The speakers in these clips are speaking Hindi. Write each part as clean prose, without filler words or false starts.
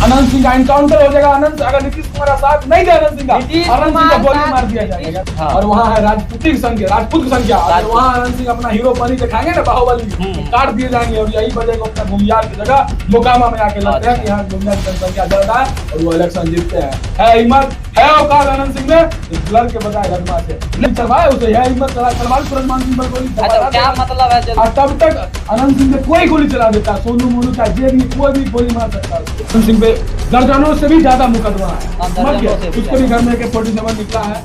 अनंत सिंह का एनकाउंटर हो जाएगा। अनंत अगर नीतीश कुमार का साथ नहीं दे अनंत सिंह का, अनंत सिंह को गोली मार दिया जाएगा। और वहाँ है राजपूत की संख्या, वहाँ अनंत सिंह अपना हीरो पनी दिखाएंगे ना बाहुबली, काट दिए जाएंगे। और यही वजह को अपना घुमियार की जगह मोकामा में आके लगते हैं कि यहाँ घुमियार की जनसंख्या ज्यादा है और वो इलेक्शन जीतते हैं। है हिम्मत, है औकात अनंत सिंह में लड़ के बताए रजमा से नहीं चलवाए उसे, है हिम्मत चलवा तुरंत सिंह पर गोली। क्या मतलब है? तब तक अनंत सिंह पे कोई गोली चला देता, सोनू मोनू का जे भी कोई भी गोली मार सकता है। अनंत सिंह पे दर्जनों से भी ज्यादा मुकदमा है, उसके भी घर में AK-47 निकला है,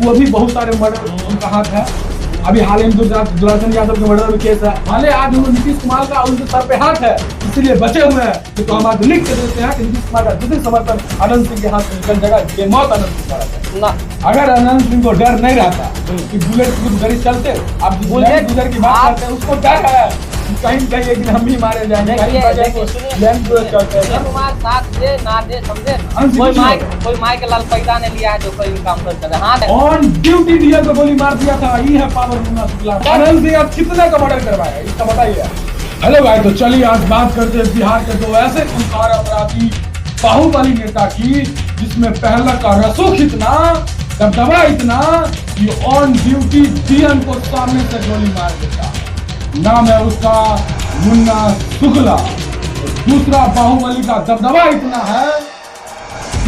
वो भी बहुत सारे मर्डर उनका हाथ है। अभी हाल ही में दुर्योधन यादव के मर्डर में केस है। हाले आज नीतीश कुमार का उनके सर पे हाथ है, इसलिए बचे हुए हैं। तो हम आज लिख के देते हैं कि नीतीश कुमार का जितने समर्थन अनंत सिंह के हाथ में निकल जाएगा, ये मौत अनंत सिंह का। अगर अनंत सिंह को डर नहीं रहता कि बुलेट प्रूफ गाड़ी चलते, अब बुलेट गुजर की बात करते हैं, उसको डर है कहीं कहीं एक दिन हम भी मारे जाएंगे। कोई माइक लाल पैदा ने लिया है जो कोई काम कर रहा है। ऑन ड्यूटी डीएम को गोली मार दिया था, ये है पावर मुन्ना शुक्ला। अनंत सिंह अब कितने का मर्डर करवाया इसका बताइए। हेलो भाई, तो चलिए आज बात करते हैं बिहार के दो ऐसे खूंखार अपराधी बाहुबली नेता की, जिसमें पहला का रसूख इतना, दबदबा इतना कि ऑन ड्यूटी डीएम को सामने से गोली मार देता। नाम है उसका मुन्ना शुक्ला। दूसरा बाहुबली का दबदबा इतना है,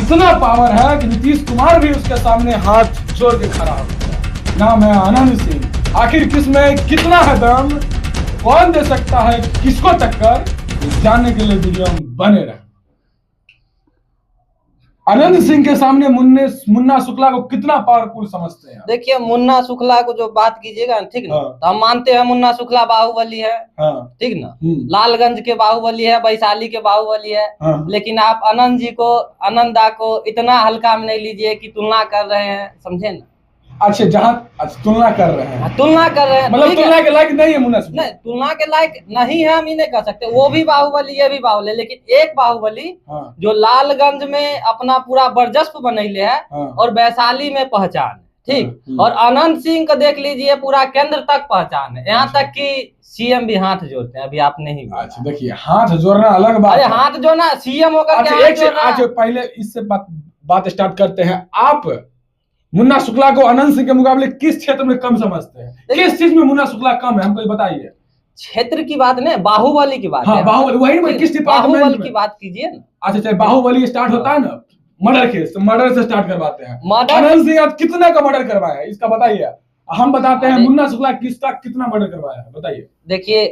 इतना पावर है कि नीतीश कुमार भी उसके सामने हाथ जोड़ के खड़ा हो गया। नाम है अनंत सिंह। आखिर किसमें कितना है दम, कौन दे सकता है किसको टक्कर, जानने के लिए वीडियो में बने रहे। अनंत सिंह के सामने मुन्ना शुक्ला को कितना पावरफुल समझते हैं? देखिए, मुन्ना शुक्ला को जो बात कीजिएगा ठीक ना, तो हम मानते हैं मुन्ना शुक्ला बाहुबली है, ठीक ना, लालगंज के बाहुबली है, वैशाली के बाहुबली है। लेकिन आप अनंत जी को, अनंदा को इतना हल्का में नहीं लीजिए कि तुलना कर रहे हैं, समझे ना। अच्छा, जहाँ तुलना कर रहे हैं, मतलब तुलना के लायक नहीं है मुन्ना शुक्ला। नहीं, तुलना के लायक नहीं है, हम ही नहीं कह सकते। वो भी बाहुबली, ये भी बाहुबली, लेकिन एक बाहुबली जो लालगंज में अपना पूरा वर्चस्व बनैले है और वैशाली में पहचान, ठीक। और अनंत सिंह को देख लीजिए, पूरा केंद्र तक पहचान है, यहाँ तक कि सीएम भी हाथ जोड़ते हैं। अभी आप नहीं, अच्छा देखिए, हाथ जोड़ना अलग बात है। हाथ जोड़ना सीएम होकर के पहले इससे बात स्टार्ट करते हैं। आप मुन्ना शुक्ला को अनंत सिंह के मुकाबले किस क्षेत्र में कम समझते हैं? किस चीज में मुन्ना शुक्ला कम है, हमको बताइए। क्षेत्र की बात नहीं, बाहुबली की बात है। बाहुबली, वही किस डिपार्टमेंट बाहुबली की बात कीजिए ना। अच्छा, चाहे बाहुबली स्टार्ट होता है ना मर्डर केस, मर्डर से स्टार्ट करवाते हैं। अनंत सिंह आज कितना का मर्डर करवाया है इसका बताइए। हम बताते हैं मुन्ना शुक्ला किसका कितना मर्डर करवाया है, बताइए। देखिए,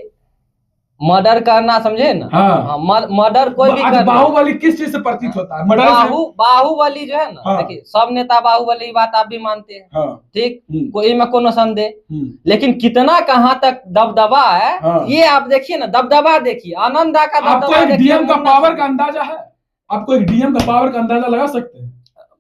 मर्डर करना, समझे ना, मर्डर कोई भी कर। बाहुबली किस चीज से प्रतीत होता है? बाहुबली जो है ना, देखिए सब नेता बाहुबली, बात आप भी मानते हैं, ठीक, कोई में कोनो संदेह। लेकिन कितना कहाँ तक दबदबा है, ये आप देखिए ना, दबदबा देखिए, आनंदा का दबदबा देखिए। डीएम का पावर का अंदाजा है आपको? एक डीएम का पावर का अंदाजा लगा सकते हैं?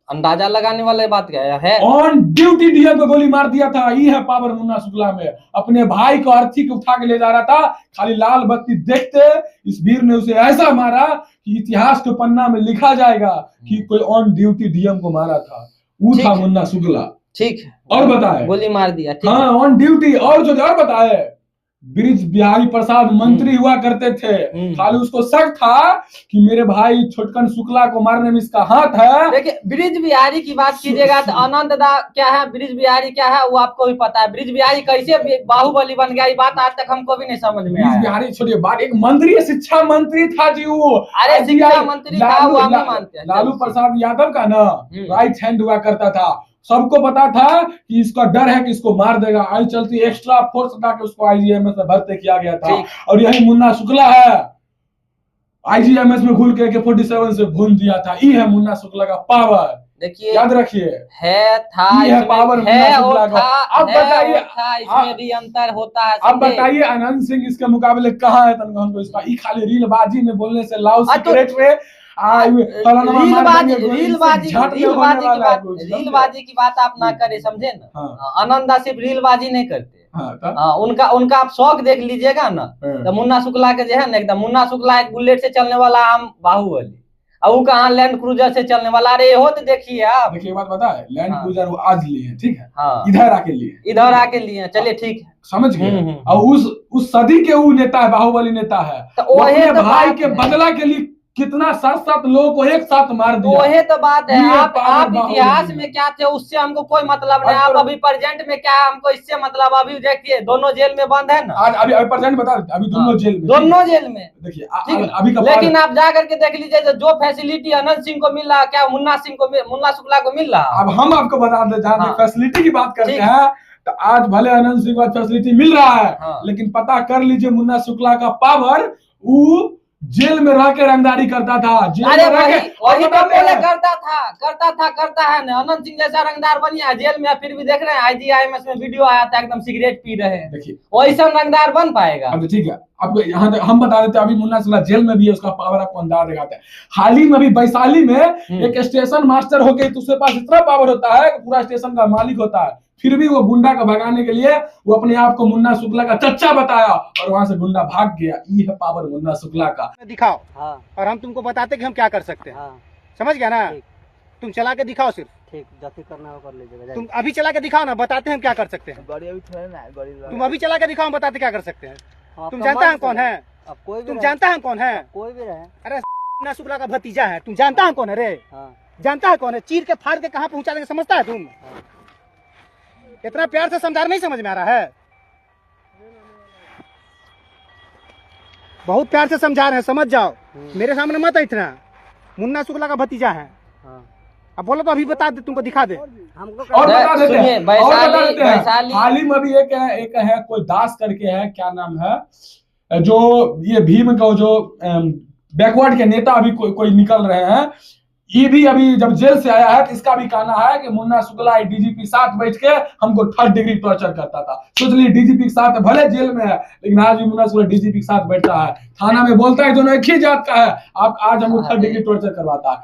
अंदाजा लगाने वाले बात क्या है? ऑन ड्यूटी डीएम को गोली मार दिया था, ये है पावर मुन्ना शुक्ला में। अपने भाई को अर्थी को उठा के ले जा रहा था, खाली लाल बत्ती देखते इस वीर ने उसे ऐसा मारा कि इतिहास के पन्ना में लिखा जाएगा कि कोई ऑन ड्यूटी डीएम को मारा था। वो था मुन्ना शुक्ला, ठीक। और बताए, गोली मार दिया, हाँ, ऑन ड्यूटी। और जो और बताए, ब्रिज बिहारी प्रसाद मंत्री हुआ करते थे, खाली उसको शक था कि मेरे भाई छोटकन शुक्ला को मारने में इसका हाथ है। देखिए, ब्रिज बिहारी की बात कीजिएगा तो आनंद दा क्या है, ब्रिज बिहारी क्या है, वो आपको भी पता है। ब्रिज बिहारी कैसे बाहुबली बन गया, ये बात आज तक हमको भी नहीं समझ में आया। ब्रिज बिहारी छोड़िए बात, एक मंत्री, शिक्षा मंत्री था जी वो। अरे शिक्षा मंत्री था, वो हम मानते हैं। लालू प्रसाद यादव का ना राइट हैंड हुआ करता था। सबको पता था कि इसका डर है कि इसको मार देगा, आई चलती एक्स्ट्रा फोर्स लगा के उसको आईजीएमएस में भर्ती किया गया था। और यही मुन्ना शुक्ला है, आईजीएमएस में घुल के AK-47 से भून दिया था। ये है मुन्ना शुक्ला का पावर, देखिए, याद रखिए, है था, है पावर मुन्ना शुक्ला का। अब बताइए, इसमें भी अंतर होता है। अब बताइए अनंत सिंह इसके मुकाबले कहाँ है? तनखा इसका ये खाली रीलबाजी में बोलने से लाउ सीक्रेट में रीलबाजी की बात आप ना करें, समझे ना। आनंदा सिर्फ रीलबाजी नहीं करते, उनका आप शौक देख लीजिएगा ना, तो मुन्ना शुक्ला के जो है ना, एकदम मुन्ना शुक्ला एक बुलेट से चलने वाला आम बाहुबली, अब वो कहाँ लैंड क्रूजर से चलने वाला। अरे हो तो देखिए आप, देखिए बात बता है, लैंड क्रूजर वो आज लिए, ठीक है, इधर आके लिए, चलिए ठीक है, समझ गए। और उस सदी के वो नेता है, बाहुबली नेता है, तो अपने भाई के बदला के लिए कितना 7-7 लोगों को एक साथ मार दिया। वही तो बात है। ये आप बाहुबली इतिहास में क्या थे उससे हमको कोई मतलब नहीं। आप अभी प्रेजेंट में क्या है हमको इससे मतलब। अभी देखिए दोनों जेल में बंद है ना। आज अभी प्रेजेंट बता देते, अभी दोनों जेल में, दोनों जेल में देखिए अभी का। लेकिन आप जा करके देख लीजिए जो फैसिलिटी अनंत सिंह को मिल रहा, क्या मुन्ना शुक्ला को मिल रहा। अब हम आपको बता दें, जहाँ फैसिलिटी की बात करते हैं तो आज भले अनंत सिंह को फैसिलिटी मिल रहा है, लेकिन पता कर लीजिए मुन्ना शुक्ला का पावर, वो जेल में रह के रंगदारी करता था। अरे वही तो बोले करता है ना। अनंत सिंह जैसा रंगदार बनिया जेल में, फिर भी देख रहे हैं IGIMS में वीडियो आया था एकदम सिगरेट पी रहे हैं। देखिए वैसा रंगदार बन पाएगा। अब ठीक है, अब यहाँ हम बता देते हैं, अभी मुन्ना शुक्ला जेल में भी है, उसका पावर आपको अंदाज दिखाते हैं। हाल ही में भी वैशाली में एक स्टेशन मास्टर हो गई, तो उसके पास इतना पावर होता है कि पूरा स्टेशन का मालिक होता है, फिर भी वो गुंडा को भगाने के लिए वो अपने आप को मुन्ना शुक्ला का चच्चा बताया और वहां से गुंडा भाग गया। ये है पावर मुन्ना शुक्ला का। दिखाओ और हम तुमको बताते कि हम क्या कर सकते हैं। समझ गया ना? तुम चला के दिखाओ सिर्फ। ठीक, जाति करना हो कर लीजिएगा। तुम अभी चला के दिखाओ ना, बताते हैं क्या कर सकते हैं। तुम अभी चला के दिखाओ, बताते क्या कर सकते हैं। तुम जानता है कौन है? तुम जानता है कौन है? कोई भी रहे। अरे मुन्ना शुक्ला का भतीजा है, तुम जानता है कौन है रे? जानता है कौन है? चीर के फाड़ के कहाँ पहुँचा देंगे समझता है तुम? इतना प्यार से समझा नहीं समझ में आ रहा है? बहुत प्यार से समझा रहे हैं, समझ जाओ। मेरे सामने मत इतना। मुन्ना शुक्ला का भतीजा है। अब बोलो तो अभी बता दे, तुमको दिखा दे। हमको और बता देते हैं, वैशाली हाल ही में भी एक है कोई दास करके है, क्या नाम है, जो ये भीम का जो बैकवर्ड के नेता अभी कोई निकल रहे हैं। ये भी अभी जब जेल से आया है तो इसका भी कहना है कि मुन्ना शुक्ला डीजीपी साथ बैठ के हमको 3rd डिग्री टॉर्चर करता था। सोच लीजिए डीजीपी के साथ भले जेल में है, लेकिन आज भी मुन्ना शुक्ला डीजीपी के साथ बैठता है, थाना में बोलता है दोनों एक ही जात का है। आप आज हमको 3rd डिग्री टॉर्चर करवाता है।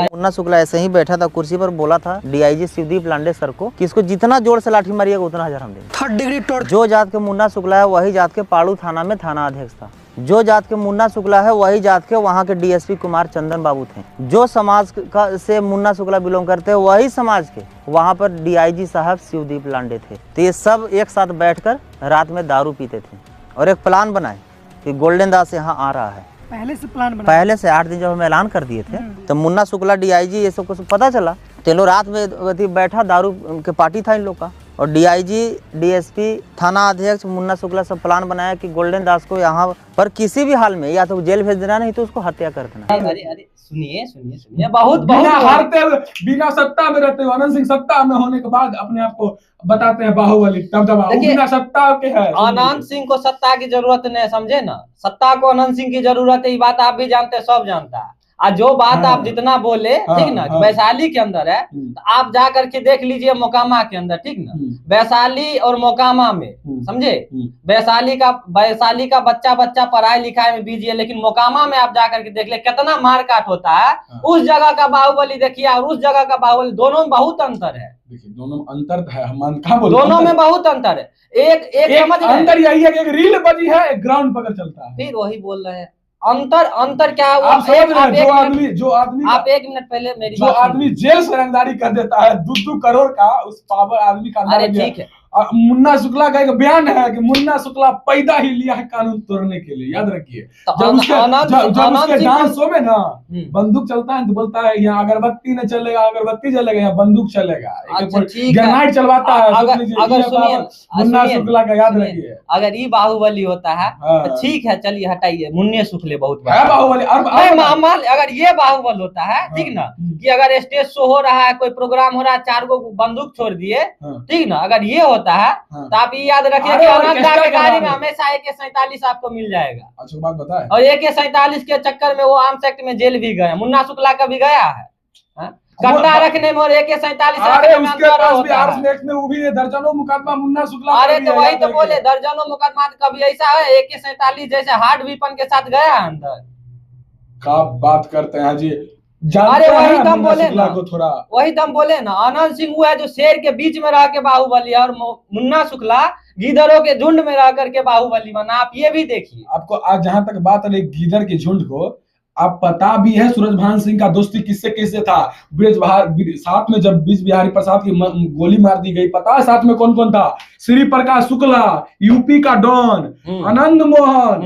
मुन्ना शुक्ला ऐसे ही बैठा था कुर्सी पर, बोला था DIG शिवदीप लांडे सर को कि इसको जितना जोर से लाठी मारिएगा उतना 1000 हम देंगे। 3rd degree torture. जो जात के मुन्ना शुक्ला है वही जात के पाड़ू थाना में थाना अध्यक्ष था। जो जात के मुन्ना शुक्ला है वही जात के वहाँ के DSP कुमार चंदन बाबू थे। जो समाज का से मुन्ना शुक्ला बिलोंग करते हैं वही समाज के वहाँ पर DIG साहब शिवदीप लांडे थे। तो ये सब एक साथ बैठकर रात में दारू पीते थे और एक प्लान बनाए कि गोल्डन दास यहाँ आ रहा है। पहले से प्लान बना, पहले से 8 दिन जब हम ऐलान कर दिए थे तो मुन्ना शुक्ला DIG ये सब कुछ पता चला। चलो रात में बैठा, दारू के पार्टी था इन लोग का, और DIG DSP थाना अध्यक्ष मुन्ना शुक्ला सब प्लान बनाया कि गोल्डन दास को यहाँ पर किसी भी हाल में या तो जेल भेज देना, नहीं तो उसको हत्या कर देना। अरे सुनिए बहुत हारते हुए बिना सत्ता में रहते हुए, अनंत सिंह सत्ता में होने के बाद अपने आप को बताते हैं बाहुबली, बिना सत्ता के है। अनंत सिंह को सत्ता की जरूरत नहीं, समझे ना? सत्ता को अनंत सिंह की जरूरत है, ये बात आप भी जानते हैं, सब जानता है। आज जो बात आप जितना बोले, ठीक ना, वैशाली के अंदर है, तो आप जा करके देख लीजिए मोकामा के अंदर, ठीक ना, वैशाली और मोकामा में, समझे, वैशाली का बच्चा पढ़ाई लिखाई में बिजी है, लेकिन मोकामा में आप जा करके देख ले कितना मारकाट होता है। उस जगह का बाहुबली देखिए और उस जगह का बाहुबली, दोनों में बहुत अंतर है। देखिए दोनों में अंतर है, हम कहाँ बोल, दोनों में बहुत अंतर है। एक समझ अंतर यही है कि एक रील बजी है, एक ग्राउंड पकड़ चलता है। फिर वही बोल रहे हैं, अंतर क्या है? आप जो आदमी आप 1 मिनट पहले मेरी जो आदमी जेल से रंगदारी कर देता है 2 करोड़ का, उस पावर आदमी का। अरे ठीक है, मुन्ना शुक्ला का एक बयान है कि मुन्ना शुक्ला पैदा ही लिया है कानून तोड़ने के लिए, याद रखिए। जब उसके डांस शो में ना बंदूक चलता है तो बोलता है यहाँ अगरबत्ती न चलेगा, अगरबत्ती चलेगा, यहाँ बंदूक चलेगा। ग्रेनाइड चलवाता है। अगर सुनिए मुन्ना शुक्ला का, याद रखिए। अगर ये बाहुबली होता है तो ठीक है, चलिए हटाइए, मुन्ने शुक्ले बहुत बाहुबली। अगर ये बाहुबल होता है, ठीक ना, कि अगर स्टेज शो हो रहा है, कोई प्रोग्राम हो रहा है, 4 गो बंदूक छोड़ दिए, ठीक ना, अगर ये होता है तो आप ये याद रखिए कि अनंत के गाड़ी में हमेशा AK-47 आपको मिल जाएगा। अच्छा बात बताए। और AK-47 के चक्कर में वो आर्म्स एक्ट में जेल भी गए, मुन्ना शुक्ला का भी गया है कट्टा रखने में और AK-47 में वो भी दर्जनों मुकदमा मुन्ना शुक्ला। अरे तो वही तो बोले, दर्जनों मुकदमा। कभी ऐसा है AK-47 जैसे हार्ड वेपन के साथ गया है अंदर? क्या बात करते हैं जी। अरे वही दम बोले ना, वही दम बोले ना, अनंत सिंह वो है जो शेर के बीच में रह के बाहुबली, और मुन्ना शुक्ला गीदड़ों के झुंड में रह करके बाहुबली बना। आप ये भी देखिए। आपको आज जहां तक बात है गीदड़ के झुंड को, आप पता भी है सूरजभान सिंह का दोस्ती किससे किससे था। साथ में जब बीज बिहारी प्रसाद की गोली मार दी गई, पता है साथ में कौन कौन था? श्री प्रकाश शुक्ला, यूपी का डॉन, आनंद मोहन,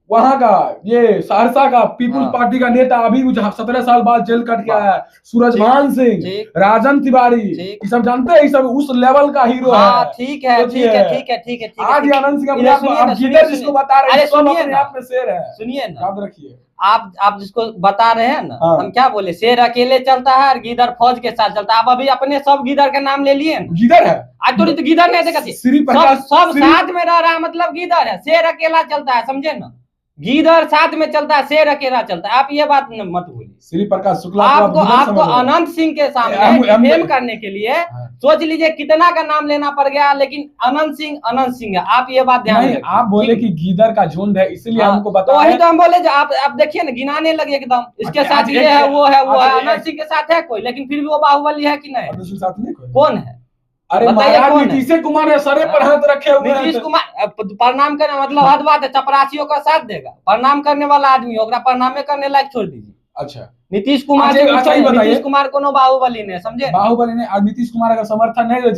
वहां का ये सहरसा का पीपुल्स पार्टी का नेता अभी 17 साल बाद जेल कट के आया है, सूरजभान सिंह, राजन तिवारी, ये सब जानते हैं, ये सब उस लेवल का हीरो है। ठीक है ठीक है ठीक है ठीक है। आज आनंद सिंह अपने आप गीदड़ जिसको बता रहे हैं, सब अपने आप में शेर है। सुनिए ना, याद रखिए, आप जिसको बता रहे हैं ना, हम क्या बोले, शेर अकेले चलता है और गीदड़ फौज के साथ चलता है। आप अभी अपने सब गीदड़ का नाम ले लिए, गीदड़ है आज थोड़ी तो गीदड़ नहीं देखा, सब साथ में रह रहा है, मतलब गीदड़ है। शेर अकेला चलता है, समझे ना, गीदड़ साथ में चलता है, शेर अकेला चलता है। आप ये बात मत भूलिए। श्री प्रकाश शुक्ला आपको अनंत सिंह के सामने डिफेम करने के लिए सोच लीजिए कितना का नाम लेना पड़ गया, लेकिन अनंत सिंह है। आप ये बात ध्यान रखिए। आप बोले कि गीदड़ का झुंड है, इसलिए हमको बताया। वही तो हम बोले, जो आप देखिए ना, गिनाने लगे एकदम, इसके साथ ये है, वो है, अनंत सिंह के साथ है कोई, लेकिन फिर भी वो बाहुबली है कि नहीं? कौन है? अरे महाराज नीतीश कुमार है, सरे पर हाथ रखे हुए हैं। नीतीश कुमार प्रणाम करने मतलब हद बात है, चपरासियों का साथ देगा। प्रणाम करने वाला आदमी होगा, प्रणाम करने लायक छोड़ दीजिए। अच्छा, नीतीश कुमार नीतीश कुमार को बाहुबली ने समझे, बाहुबली ने। नीतीश कुमार अगर समर्थन नहीं तो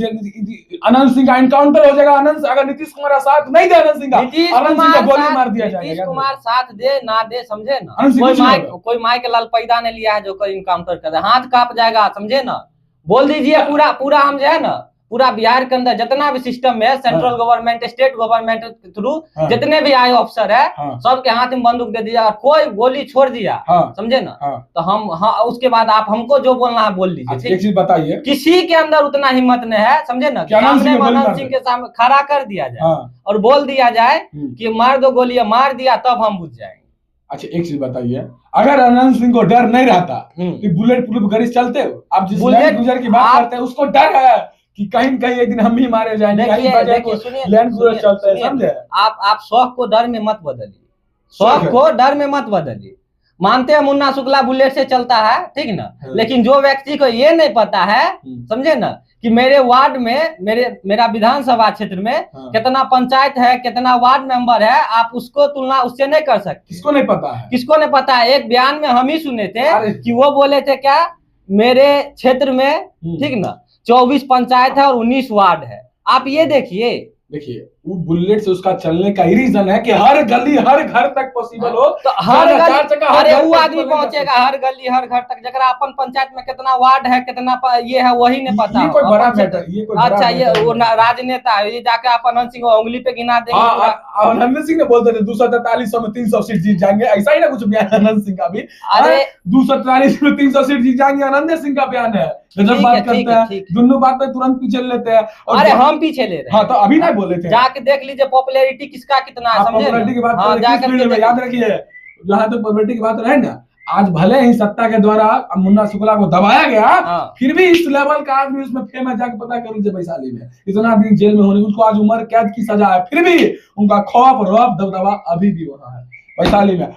अनंत सिंह का एनकाउंटर हो जाएगा। अगर नीतीश कुमार का साथ नहीं दे अनंत सिंह का, गोली मार दिया जाएगा। नीतीश कुमार साथ दे ना दे, समझे ना, कोई माइक लाल पैदा नहीं लिया है जो कर इनकाउंटर कर, हाथ कांप जाएगा, समझे ना। बोल दीजिए पूरा हम जो है ना, पूरा बिहार के अंदर जितना भी सिस्टम है, सेंट्रल गवर्नमेंट, स्टेट गवर्नमेंट के थ्रू जितने भी आए ऑफिसर है, सबके हाथ में बंदूक दे दिया, कोई गोली छोड़ दिया, समझे ना, तो हम उसके बाद आप हमको जो बोलना है बोल लीजिए। एक चीज बताइए, किसी के अंदर उतना हिम्मत नहीं है, समझे ना, अनंत सिंह के सामने खड़ा कर दिया जाए और बोल दिया जाए कि मार दो गोली, मार दिया, तब हम बुझ जाएंगे। अच्छा, एक चीज बताइए, अगर अनंत सिंह को डर नहीं रहता कि बुलेट प्रूफ गाड़ी चलते हो, आप जिस लैंड क्रूजर की बात करते हैं, उसको डर है कि कहीं न कहीं एक दिन हम ही मारे जाएंगे, लैंड क्रूजर चलते हैं, समझे? आप शौक को डर में मत बदलिए, शौक को डर में मत बदलिए। मानते हैं मुन्ना शुक्ला बुलेट से चलता है, ठीक ना, लेकिन जो व्यक्ति को ये नहीं पता है, समझे ना, कि मेरे वार्ड में, मेरा विधानसभा क्षेत्र में कितना पंचायत है, कितना वार्ड मेंबर है, आप उसको तुलना उससे नहीं कर सकते। किसको नहीं पता है? किसको नहीं पता है? एक बयान में हम ही सुने थे कि वो बोले थे क्या, मेरे क्षेत्र में, ठीक ना, 24 पंचायत है और 19 वार्ड है। आप ये देखिए, वो बुलेट से उसका चलने का ही रीजन है कि हर गली हर घर तक पॉसिबल हो, तो हर अरे वो आदमी पहुंचेगा हर गली हर घर तक, जगह अपन पंचायत में कितना वार्ड है, कितना ये है, वही नहीं पता। ये कोई बड़ा मैटर, ये कोई अच्छा, ये वो राजनेता है, ये जाके आप अनंत सिंह को उंगली पे गिना देंगे। अनंत सिंह ने बोलते थे 243 में 300 सीट जीत जाएंगे, ऐसा ही ना कुछ बयान अनंत सिंह का भी। अरे 243 में 300 सीट जीत जाएंगे, अनंत सिंह का बयान है। जब बात करते हैं दोनों बात पे तुरंत पीछे लेते हैं। अरे हम पीछे ले रहे हैं। हाँ, तो अभी नहीं बोले थे, जाके देख लीजिए पॉपुलैरिटी किसका कितना है, समझे? पॉपुलैरिटी की बात याद रखिए, जहाँ तक पॉपुलैरिटी की बात रहे ना, आज भले ही सत्ता के द्वारा मुन्ना शुक्ला को दबाया गया, फिर भी इस लेवल का आदमी उसमें फेम है। जाके पता कर लीजिए वैशाली में इतना दिन जेल में होने, उसको आज उम्र कैद की सजा है, फिर भी उनका खौफ रौब दबदबा अभी भी हो रहा है वैशाली में।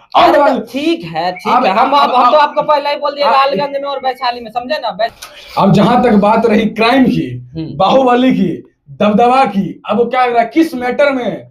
ठीक है हम तो आपको पहले ही बोल दिए, लालगंज में और वैशाली में, समझे ना। अब जहां तक बात रही क्राइम की, बाहुबली की, दबदबा की, अब क्या रहा, किस मैटर में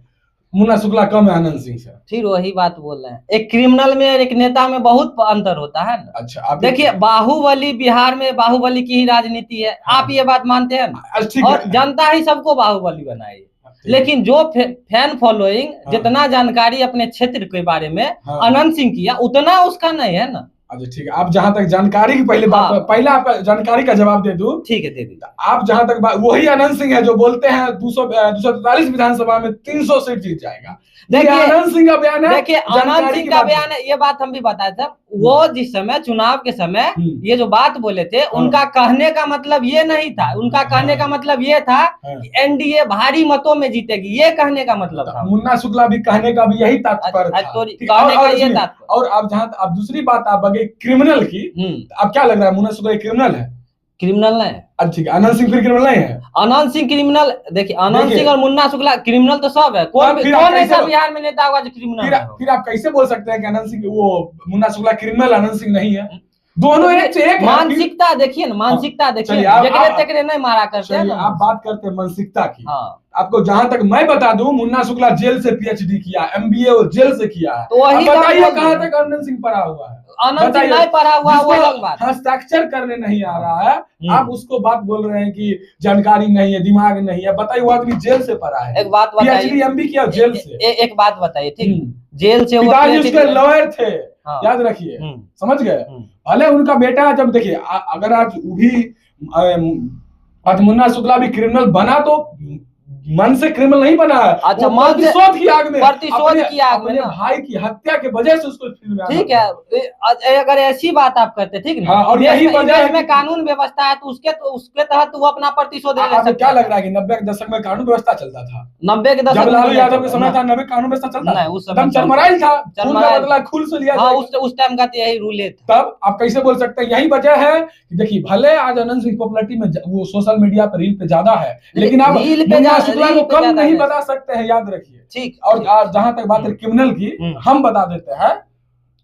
मुन्ना शुक्ला कम है आनंद सिंह से? फिर वही बात बोल रहे हैं, एक क्रिमिनल में और एक नेता में बहुत अंतर होता है ना। अच्छा, आप देखिए, बाहुबली बिहार में बाहुबली की ही राजनीति है, आप ये बात मानते हैं ना? और जनता ही सबको बाहुबली बनाई, लेकिन जो फैन फॉलोइंग जितना जानकारी अपने क्षेत्र के बारे में अनंत सिंह किया, उतना उसका नहीं है ना। अच्छा, ठीक है, आप जहां तक जानकारी की पहले बात, पहला आपका जानकारी का जवाब दे दूं। ठीक है, दे दी। आप जहां तक वही अनंत सिंह है जो बोलते हैं 243 विधानसभा में 300 सीट जीत जाएगा। देखिए, अनंत सिंह का बयान है, देखिए अनंत सिंह का बयान है, ये बात हम भी बताए थे। वो जिस समय चुनाव के समय ये जो बात बोले थे, उनका कहने का मतलब ये नहीं था, उनका कहने का मतलब ये था कि एनडीए भारी मतों में जीतेगी, ये कहने का मतलब था। मुन्ना शुक्ला भी कहने का भी यही तात्पर्य था। और अब जहाँ अब दूसरी बात आप बगे क्रिमिनल की, अब क्या लग रहा है मुन्ना शुक्ला क्रिमिनल है? क्रिमिनल नहीं। अच्छा, ठीक है, अनंत सिंह फिर क्रिमिनल नहीं है? अनंत सिंह क्रिमिनल, देखिए अनंत सिंह और मुन्ना शुक्ला क्रिमिनल तो सब है। कौन ऐसा बिहार में नेता होगा जो क्रिमिनल है? फिर आप कैसे बोल सकते हैं कि अनंत सिंह, वो मुन्ना शुक्ला क्रिमिनल, अनंत सिंह नहीं है? दोनों एक मानसिकता देखिए ना, मानसिकता देखिए, जकरे नहीं मारा करते हैं। आप बात करते हैं मानसिकता की। आपको जहां तक मैं बता दूं, मुन्ना शुक्ला जेल से पीएचडी किया, एमबीए वो जेल से किया है। तो वही बताइए कहां तक अनंत सिंह पढ़ा हुआ है? अनंत सिंह नहीं पढ़ा हुआ, वो अलग बात। हस्ताक्षर करने नहीं आ रहा है, आप उसको बात बोल रहे हैं कि जानकारी नहीं है, दिमाग नहीं है। बताइए, वो आदमी जेल से पढ़ा है, एक बात बताइए, पीएचडी एमबी किया जेल से। एक बात बताइए, ठीक, जेल से वो पिताजी अपने उसके लॉयर थे, हाँ। याद रखिए, हम्म। समझ गए। भले उनका बेटा, जब देखिए अगर आज वो भी आज मुन्ना शुक्ला भी क्रिमिनल बना तो मन से क्रिमिनल नहीं बना है, अच्छा, वो मन से प्रतिशोध की आग में, प्रतिशोध की आग में अपने ना। भाई की हत्या के वजह से उसको फिल्म में आना ठीक पड़ा। है, अगर ऐसी बात आप करते, ठीक ना, हाँ, और यही वजह है देश में कि- कानून व्यवस्था है तो उसके तहत वो अपना प्रतिशोध ले आपको सकता क्या है। लग रहा है कि 90 के दशक में कानून व्यवस्था चलता था? 90 के दशक जब में लालू नहीं यादव के चलता समय ना। था 90 कानून व्यवस्था चलता नहीं, था? उस समय एकदम चरमराई था, खून का चरमराई। बदला खून से लिया हाँ, जाएगा। उस टाइम का तो यही रूल था। तब आप कैसे बोल सकते हैं? यही वजह है कि देखिए, भले आज अनंत सिंह पॉपुलरिटी में वो सोशल मीडिया पर रील पे ज्यादा है, लेकिन आप रील पे मुन्ना ज्यादा- शुक्ला रील को पे कम ज्यादा नहीं है। बता सकते हैं, याद रखिए। ठीक। और जहां तक बात रही क्रिमिनल की, हम बता देते हैं।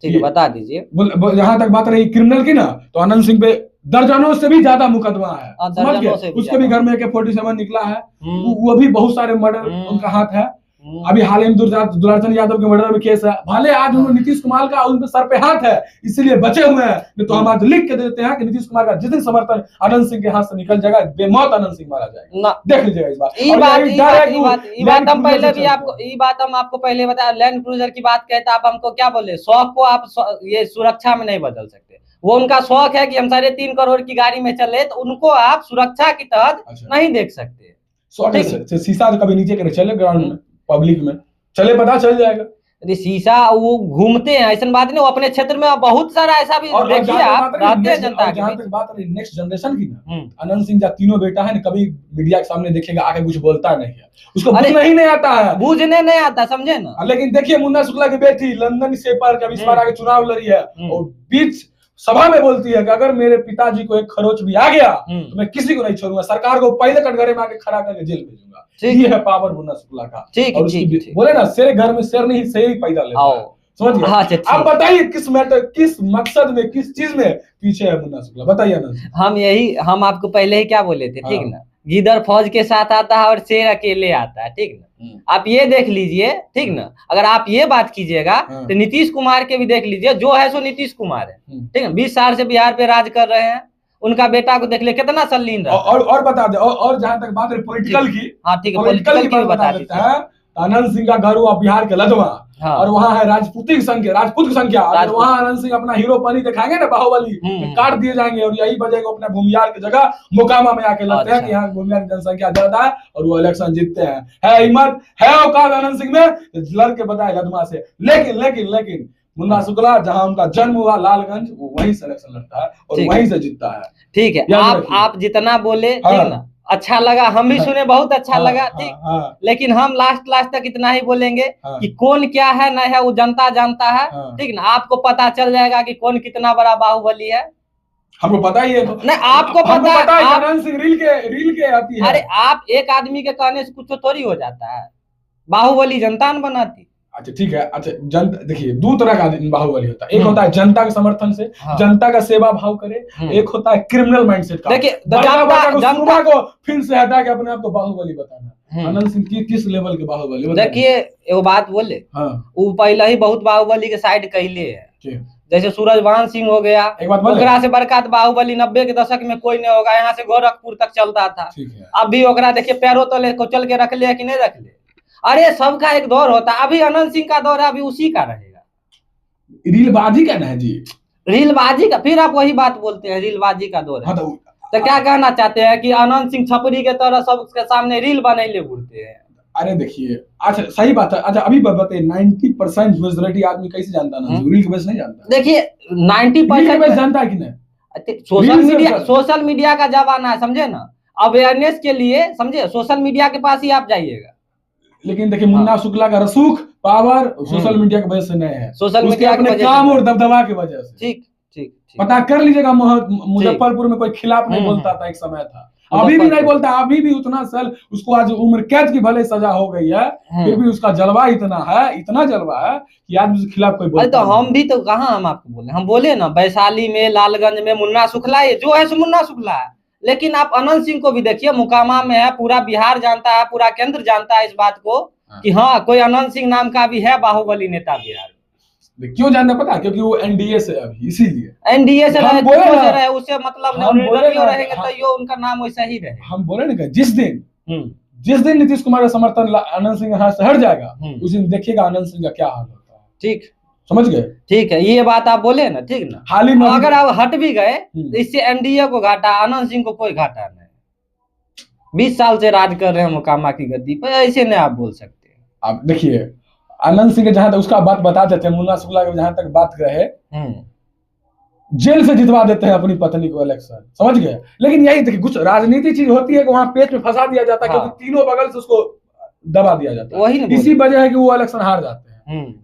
ठीक है, बता दीजिए। जहां तक बात रही क्रिमिनल की ना, तो अनंत सिंह पे दर्जनों से भी ज्यादा मुकदमा है, समझ दर्जनों से गए। भी उसके भी ज्यादा। घर में AK-47 निकला है, वो भी बहुत सारे मर्डर उनका हाथ है। अभी हाल ही में दुलारचंद यादव के मर्डर में केस है। भले आज उन्होंने नीतीश कुमार का उनके सर पे हाथ है, इसलिए बचे हुए हैं, नहीं तो हम आज लिख के देते हैं कि नीतीश कुमार का जिस दिन समर्थन अनंत सिंह के हाथ से निकल जाएगा, बेमौत अनंत सिंह मारा जाएगा। देख लीजिएगा इस बार। ये बात हम पहले भी आपको, ये बात हम आपको पहले बताया। लैंड क्रूजर की बात कहते, आप हमको क्या बोले, शौक को आप ये सुरक्षा में नहीं बदल सकते। वो उनका शौक है कि हम 3.5 करोड़ की गाड़ी में चले, तो उनको आप सुरक्षा की तहत नहीं देख सकते। शीशा तो कभी नीचे करे चले ग्राउंड में, पब्लिक में चले, पता चल जाएगा। शीशा वो घूमते हैं, ऐसा बात नहीं। वो अपने क्षेत्र में बहुत सारा ऐसा भी देखिए, आप रहते हैं जनता के। जहां तक बात रही नेक्स्ट जनरेशन की ना, अनंत सिंह का तीनों बेटा है ना, कभी मीडिया के सामने देखेगा आके कुछ बोलता नहीं है, उसको बूझना ही नहीं आता है, बूझने नहीं आता, समझे ना। लेकिन देखिए मुन्ना शुक्ला की बेटी लंदन से पर कभी इस बार आगे चुनाव लड़ी है, और बीच सभा में बोलती है कि अगर मेरे पिताजी को एक खरोच भी आ गया तो मैं किसी को नहीं छोड़ूंगा, सरकार को पहले कटघरे में आके खड़ा करके जेल भेजूंगा। ये है पावर मुन्ना शुक्ला का। ठीक। बोले ना, शेर घर में शेर नहीं, शेर ही पैदा लेता है, समझिए। आप बताइए किस मैटर, किस मकसद में, किस चीज में पीछे है मुन्ना शुक्ला, बताइए ना। हम आपको पहले ही क्या बोले थे, ठीक ना, गिदर फौज के साथ आता है और शेर अकेले आता है, ठीक ना। आप ये देख लीजिए, ठीक ना। अगर आप ये बात कीजिएगा तो नीतीश कुमार के भी देख लीजिए, जो है सो नीतीश कुमार है, ठीक है। 20 साल से बिहार पे राज कर रहे हैं, उनका बेटा को देख ले कितना संलीन रहा। और बता दे, और जहां तक बात है पॉलिटिकल की, हाँ ठीक है, पॉलिटिकल की भी बता देते हैं। अनंत सिंह का घर हुआ बिहार के लदवा, और वहाँ है राजपूत की संख्या। अगर वहाँ अनंत सिंह अपना हीरो पानी दिखाएंगे ना, बाहुबली, काट दिए जाएंगे। और यही वजह को अपने भूमियार की जगह मोकामा में आके लगते हैं कि यहाँ भूमियार की जनसंख्या ज्यादा है और वो इलेक्शन जीतते हैं। है हिम्मत, है औकात अनंत सिंह में, लड़ के बताए लदवा से। लेकिन मुन्ना शुक्ला जहां उनका जन्म हुआ लालगंज, वो वहीं से इलेक्शन लड़ता है और वहीं से जीतता है। ठीक है, आप जितना बोले, ठीक ना, अच्छा लगा, हम भी सुने, बहुत अच्छा लगा, ठीक। लेकिन हम लास्ट तक इतना ही बोलेंगे कि कौन क्या है ना है वो जनता जानता है, ठीक ना। आपको पता चल जाएगा कि कौन कितना बड़ा बाहुबली है। हमको पता ही है, तो नहीं, आपको पता है, अनंत सिंह रील के आती है। अरे आप एक आदमी के कहने से कुछ थोड़ी हो जाता है, बाहुबली जनता न बनाती। अच्छा ठीक है। अच्छा जनता, देखिए दो तरह का बाहुबली होता है। एक होता है जनता के समर्थन से, जनता का सेवा भाव करे। एक होता है क्रिमिनल माइंडसेट का। देखिए जनता को फिर से हटा के अपने आप को बाहुबली बताना। अनंत सिंह की किस लेवल के बाहुबली? देखिए एगो बात बोले, वो पहले ही बहुत बाहुबली के साइड कहले है। जैसे सूरजवान सिंह हो गया, ओकरा से बड़का बाहुबली 90 के दशक में कोई नहीं होगा, यहाँ से गोरखपुर तक चलता था। अब भी ओकरा देखिए पैरों तले कुचल के रख ले कि नहीं रख ले। अरे सबका एक दौर होता है, अभी अनंत सिंह का दौर है, अभी उसी का रहेगा। रीलबाजी का ना है जी, रीलबाजी का। फिर आप वही बात बोलते हैं, रीलबाजी का दौर है। तो क्या कहना चाहते हैं कि अनंत सिंह छपरी के तरह सबके सामने रील बनैले घूरते हैं? अरे देखिए, अच्छा सही बात है। अच्छा अभी बताइए 90% मेजॉरिटी आदमी कैसे जानता है? रील के बेस नहीं जानता। देखिए 90% जानता है कि नहीं? सोशल मीडिया का जमाना है, समझे ना। अवेयरनेस के लिए, समझे, सोशल मीडिया के पास ही आप जाइएगा। लेकिन देखिए मुन्ना शुक्ला का रसूख पावर सोशल मीडिया की वजह से नहीं है, सोशल मीडिया अपने काम और दबदबा की वजह से। ठीक। पता कर लीजिएगा, मुजफ्फरपुर में कोई खिलाफ नहीं बोलता था, एक समय था, अभी भी नहीं बोलता। अभी भी उतना साल उसको आज उम्र कैद की भले सजा हो गई है, फिर भी उसका जलवा इतना जलवा है कि आज उसके खिलाफ कोई बोलता। तो हम भी तो कहाँ हम आपको बोले, हम बोले ना वैशाली में, लालगंज में मुन्ना शुक्ला, ये जो है सो मुन्ना शुक्ला है। लेकिन आप अनंत सिंह को भी देखिए, मोकामा में है, पूरा बिहार जानता है, पूरा केंद्र जानता है इस बात को कि हाँ कोई अनंत सिंह नाम का भी है बाहुबली नेता बिहार में। क्यों जानना पता? क्योंकि वो एनडीए से अभी, इसीलिए एनडीए से रहे, उससे मतलब रहेंगे तो यो उनका नाम वैसा ही रहे। हम बोले ना, जिस दिन नीतीश कुमार का समर्थन अनंत सिंह यहाँ से हट जाएगा, उस दिन देखिएगा अनंत सिंह का क्या हाल होता है। ठीक, समझ गए? ठीक है, ये बात आप बोले ना, ठीक ना। हाल ही में अगर आप हट भी गए तो इससे एनडीए को घाटा, आनंद सिंह को कोई घाटा नहीं। 20 साल से राज कर रहे हैं मोकामा की गद्दी पर, ऐसे नहीं आप बोल सकते। आप देखिए, आनंद सिंह के जहां तक उसका बात बता देते हैं, मुन्ना शुक्ला के जहां तक बात रहे, जेल से जितवा देते हैं अपनी पत्नी को इलेक्शन, समझ गए? लेकिन यही देखिए, कुछ राजनीति चीज होती है कि वहां पेट में फंसा दिया जाता है, क्योंकि तीनों बगल से उसको दबा दिया जाता है। वही इसी वजह है कि वो इलेक्शन हार जाते हैं।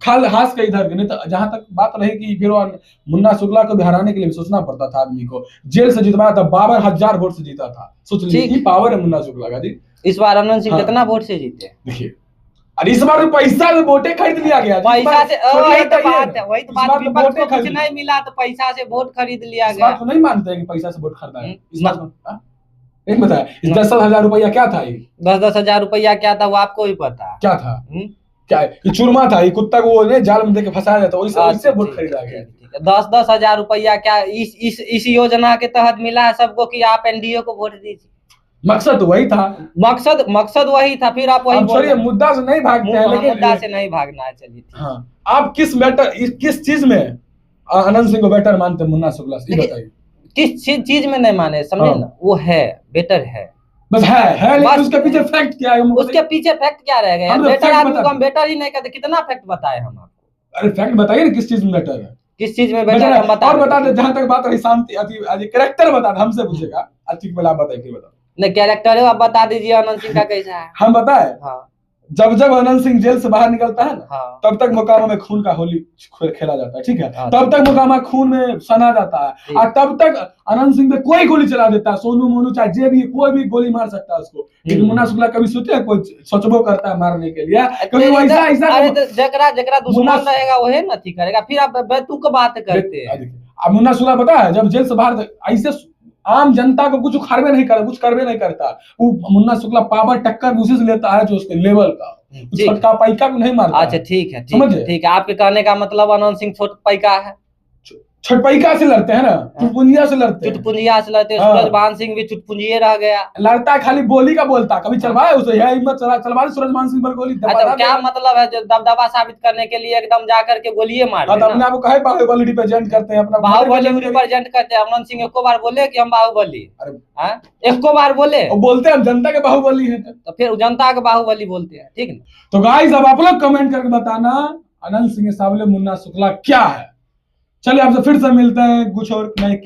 खाल हास के इधर के, नहीं तो जहां तक बात रही कि फिर मुन्ना शुक्ला को भी हराने के लिए सोचना पड़ता था आदमी को, जेल से जितवाया था, 52,000 वोट से जीता था। सोच लीजिए पावर है मुन्ना शुक्ला का जी। इस बार आनंद सिंह कितना वोट से जीते? देखिए, अरे इस बार पैसा से वोटे खरीद लिया गया, पैसा से, वही तो बात है, वही तो बात, विपक्ष को कुछ नहीं मिला तो पैसा से वोट खरीद लिया गया। तो नहीं मानते हैं कि पैसा से वोट खरीदा है? इस बात एक बताया, इस 10,000 रुपया क्या था? ये 10,000 रुपया क्या था वो आपको भी पता? क्या था? क्या ये चूरमा था? ये कुत्ता को वो जाल में देके फंसाया जाता है, उससे वोट खरीदा गया। 10,000 रुपया क्या इस योजना के तहत मिला है सबको कि आप एनडीए को वोट दीजिए? मकसद वही था, मकसद वही था। फिर आप वही छोड़िए, मुद्दा से नहीं भागते हैं, लेकिन मुद्दा से नहीं भागना है। चलिए, हाँ, आप किस चीज में आनंद सिंह को बेटर मानते हैं मुन्ना शुक्ला से, बताइए? किस चीज में नहीं माने, समझे ना? वो है बेटर है, बस है, लेकिन उसके पीछे फैक्ट क्या है? उसके पीछे फैक्ट क्या रह गया? बेटर आदमी को हम बेटर ही नहीं कहते। कितना फैक्ट बताए हम आपको? अरे फैक्ट बताइए ना, किस चीज में बेटर है, किस चीज में बेटर है, और बता दे। जहां तक बात रही शांति, कैरेक्टर बता दे, हमसे पूछेगा ठीक, पहले आप बताइए, फिर बताओ। नहीं, कैरेक्टर है, आप बता दीजिए आनंद सिंह का कैसा है। हम बताए? हाँ। जब आनंद सिंह जेल से बाहर निकलता है ना, हाँ। तब तक मोकामा में खून का होली खेला जाता है, ठीक है? तब तक मोकामा खून में सना जाता है, और तब तक आनंद सिंह पे कोई गोली चला देता है, सोनू मोनू चाहे जे भी, कोई भी गोली मार सकता है उसको। लेकिन मुन्ना शुक्ला कभी सोचे कोई सोचबो करता है मारने के लिए? कभी ऐसा जकरा दुश्मन रहेगा वही नहीं करेगा। फिर आप बेतुक बात करते हैं। अब मुन्ना शुक्ला पता है, जब जेल से बाहर ऐसे आम जनता को कुछ करवे नहीं करता। वो मुन्ना शुक्ला पावर टक्कर उसी से लेता है जो उसके लेवल का, छोटका पैका को नहीं मारता। अच्छा, ठीक है, ठीक है। आपके कहने का मतलब आनंद सिंह छोट पैका है, छटपैका से लड़ते हैं ना, चुटपुंजिया से लड़ते हैं, सूरजभान सिंह भी चुटपुंजिये रह गया। लड़ता खाली बोली का बोलता, कभी चलवाए उसे, यह हिम्मत चलवा दे सूरजभान सिंह पर गोली। अच्छा, क्या मतलब है जो दबदबा साबित करने के लिए एकदम जाकर के गोलियां मार देना? अपने आप को कहे बाहुबली रिप्रेजेंट करते हैं, अपना बाहुबली रिप्रेजेंट करते हैं। आनंद सिंह एको बार बोले कि हम बाहुबली? एको बार बोले? बोलते हैं जनता के बाहुबली है, तो फिर जनता के बाहुबली बोलते हैं, ठीक है? तो गाइस, अब आप लोग कमेंट करके बताना आनंद सिंह के सामने मुन्ना शुक्ला क्या है। चलिए, आपसे फिर से मिलते हैं कुछ और नए